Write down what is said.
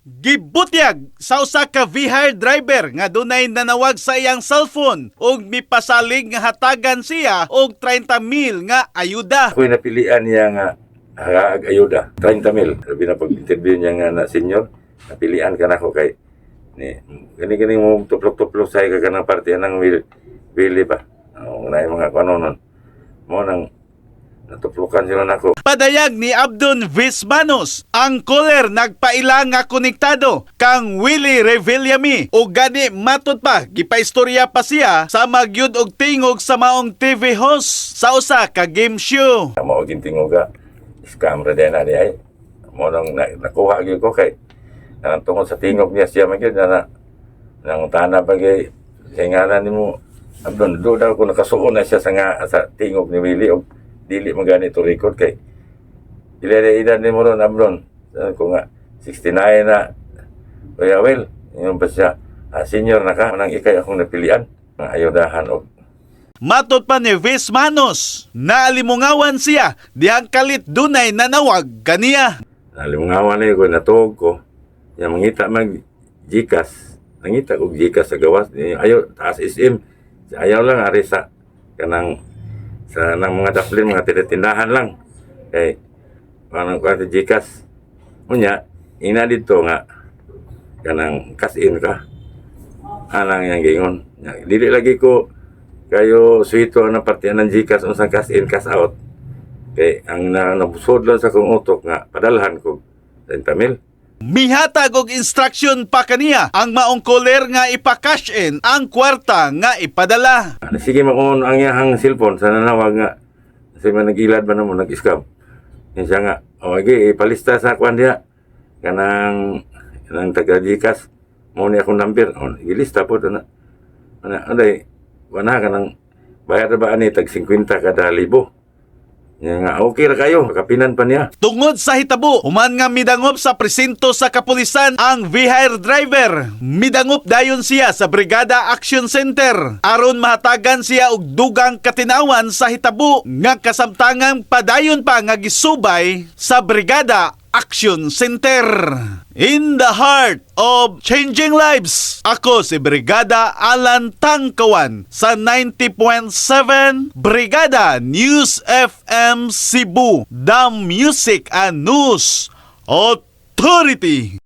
Gibutyag sa usa ka VR driver nga dunay nanawag sa iyang cellphone ug mipasalig nga hatagan siya og 30,000 nga ayuda. Ako'y napilian niya nga ayuda, 30,000. Sabi na pag-interview niya nga na senior, napilian ka na ako kay gani mo tuplok-tuplok sa ka ng parte ng Willie ba. Na mga kanonon. Mo nang natuplukan sila nako. Padayag ni Abdon Vismanos, ang caller nagpaila nga konektado kang Willie Revillame ug gani matud pa gipaistorya pa siya sa magyud og tingog sa maong TV host sa usa ka game show. Mao gintingog ka. Scam ra din na di ay. Mo nang nakuha gyud ko kay tungod sa tingog niya siya magyud na nang tana bagay singalan nimo Abdon do daw ko nakasuon na siya sa tingog ni Willie og dili man ganito record kay edad ni mo ron Abdon ko nga 69 na kaya well yung ba siya senior na ka nang ikay akong napilian nga ayudahan og matud pa ni Vismanos naalimungawan siya dihang kalit dunay nanawag kaniya. Nalimungawan na ko natuog ko yung mangita mag Gcash nangita og Gcash sa gawas ayo taas SM ayaw lang ari sa kanang sa nang mga daplin mga tinatindahan lang kay kanang kwento Gcash unya ina dito nga kanang cash in ka anang yang gingon dili lagi ko kayo suito na parte ng Gcash unsang cash in cash out kay ang nabusod lang sa kong utok nga padalhan ko 30,000. Mihatag og instruction pa kaniya ang maong caller nga ipa-cash in ang kwarta nga ipadala. Sige makunon ang iyang cellphone sa nanawag nga kasi man nag-ilad ba naman nag-scam. Yan siya nga, okay, ipalista sa kwan diya kanang taga Gcash mo ni akong number. Ilista po ito na. Anday, wala ka nang bayar ba ani tag 50 kada libo. Yan nga, okay ra kayo, kapinan pa niya. Tungod sa hitabo, human nga midangop sa presinto sa kapulisan ang VR driver. Midangop dayon siya sa Brigada Action Center aron mahatagan siya og dugang katinawan sa hitabo nga kasamtangang padayon pa nga gisubay sa Brigada Action Center. In the heart of changing lives, ako si Brigada Alan Tangkawan sa 90.7 Brigada News FM Cebu, the Music and News Authority.